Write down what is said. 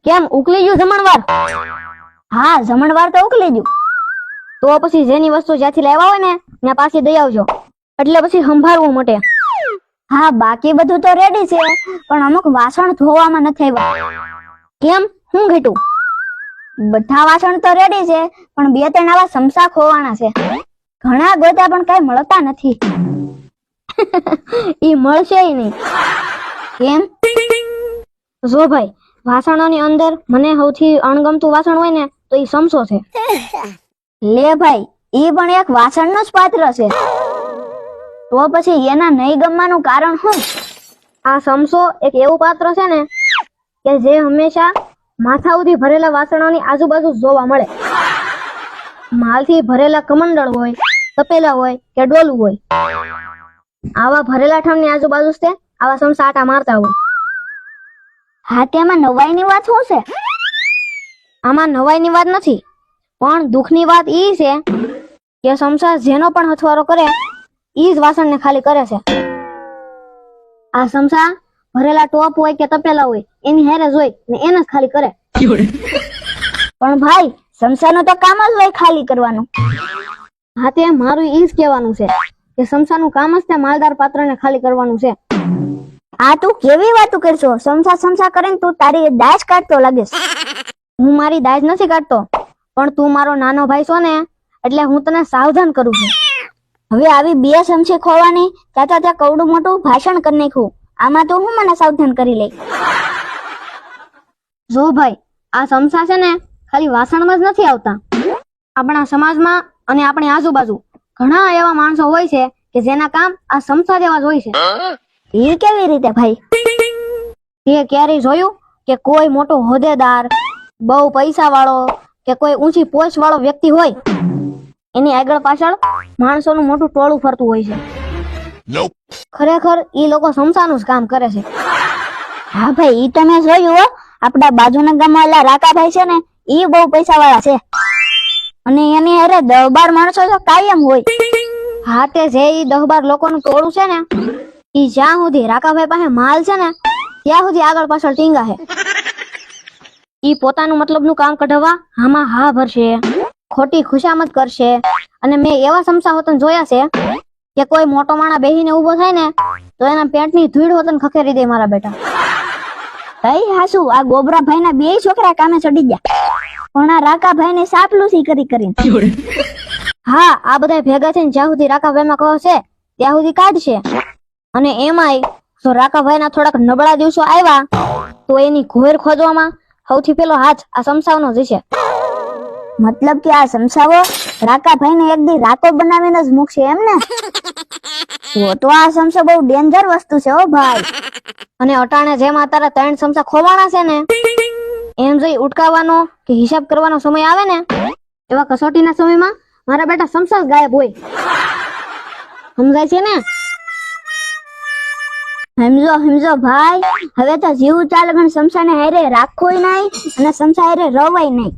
કેમ ઉકલી ગયું જમણવાર? હા જમણવાર તો ઉકલી ગયું. તો પછી જેની વસ્તુ જ્યાંથી લેવા હોય ને ત્યાં પાછી દઈ આવજો, એટલે પછી સંભાળવું મટે. હા બાકી બધું તો રેડી છે, પણ અમુક વાસણ ધોવામાં નથી આવ્યા. કેમ શું ઘટ્યું? બધા વાસણ તો રેડી છે, પણ 2-3 આવા સમસા ખોવાના છે. ઘણા ગોતા પણ કઈ મળતા નથી. ઈ મળશે નહીં. કેમ? જો ભાઈ, વાસણોની અંદર મને સૌથી અણગમતું વાસણ હોય ને તો ઈ સમસો છે. લે ભાઈ, ઈ પણ એક વાસણનો જ પાત્ર છે. તો પછી એના નહીં ગમવાનું કારણ શું? આ સમસો એક એવું પાત્ર છે ને કે જે હંમેશા માથા સુધી ભરેલા વાસણોની આજુબાજુ જોવા મળે. માલથી ભરેલા કમંડળ હોય, તપેલા હોય કે ડોલું હોય, આવા ભરેલા ઠામની આજુબાજુ છે આવા સમસા આટા મારતા હોય. હા તેમાં નવાઈની વાત શું છે? આમાં નવાઈની વાત નથી, પણ દુઃખની વાત ઈ છે કે સમસા જેનો પણ હથવારો કરે ઈ જ વાસણને ખાલી કરે છે. આ સમસા ભરેલા ટોપ હોય કે તપેલા હોય એની હારે જોઈ ને એને જ ખાલી કરે. પણ ભાઈ, સમસાનું તો કામ જ હોય ખાલી કરવાનું. હા તે મારું ઈ જ કહેવાનું છે કે સમસાનું કામ જ તે માલદાર પાત્રને ખાલી કરવાનું છે. આ તું કેવી વાતો કરશો? સમસા કરીને તું તારી દાજ કાઢતો લાગે છે. હું મારી દાજ નથી કાઢતો, પણ તું મારો નાનો ભાઈ છો ને એટલે હું તને સાવધાન કરું છું. હવે આવી 2 ચમચી ખોવાની ત્યાં કવડું મોટું ભાષણ કરી નાખ્યું. આમાં તો હું મને સાવધાન કરી લઈ. જો ભાઈ, આ સમસા છે ને ખાલી વાસણમાં જ નથી આવતા. આપણા સમાજમાં અને આપણી આજુબાજુ ઘણા એવા માણસો હોય છે કે જેના કામ આ સમસા જેવા જ હોય છે. એ કેવી રીતે ભાઈ? તે ક્યારે જોયું કે કોઈ મોટો હોદ્દેદાર, બહુ પૈસા વાળો કે કોઈ ઊંચી પોસ્ટ વાળો વ્યક્તિ હોય, એની આગળ પાછળ માણસોનું મોટું ટોળું ફરતું હોય છે? ખરેખર ઈ લોકો સમસાનું જ કામ કરે છે. હા ભાઈ, ઈ તમે જોયું હો, આપડા બાજુના ગામમાં ઓલા રાકાભાઈ છે ને, ઈ બહુ પૈસા વાળા છે અને એની હારે 10-12 માણસો તો કાયમ હોય. હા તે જે ઈ 10-12 લોકોનું ટોળું છે ને, ઈ જ્યાં સુધી રાકાભાઈ પાસે માલ છે ને ત્યાં સુધી આગળ પાછળ ટીંગા છે. ઈ પોતાનું મતલબનું કામ કઢાવવા હામાં હા ભરશે, ખોટી ખુશામત કરશે. અને મેં એવા સમસા હોતન જોયા છે કે કોઈ મોટો માણા બેહીને ઊભો થાય ને તો એના પેટની ધૂળ હોતન ખખેરી દે મારા બેટા. તઈ હાસુ આ ગોબરાભાઈના 2 છોકરા કામે ચડી ગયા, પણ આ રાકાભાઈને સાપલુસી કરીને. હા, આ બધા ભેગા થઈને જ્યાં સુધી રાકાભાઈમાં કહો છે ત્યાં સુધી કાઢશે. અને એમાંય જો રાકાભાઈના થોડાક નબળા દિવસો આવ્યા તો એની ઘોર ખોદવામાં સૌથી પેલો હાથ આ સમસાવનો જ છે. મતલબ કે આ સમસાવો રાકાભાઈને એક દી રાતો બનાવીને જ મૂકશે એમ ને? તો આ સમસા બહુ ડેન્જર વસ્તુ છે હો ભાઈ. અને અટાણે જેમ આ તારા 3 સમસા ખોવાણા છે ને, એમ જોઈ ઉટકાવવાનો કે હિસાબ કરવાનો સમય આવે ને, એવા કસોટીના સમયમાં મારા બેટા સમસા જ ગાયબ હોય. સમજાય છે ને? સમજો ભાઈ, હવે તો જીવ ચાલે પણ સમસાને હારે રાખોય નહીં અને સમસા હારે રવાય નહીં.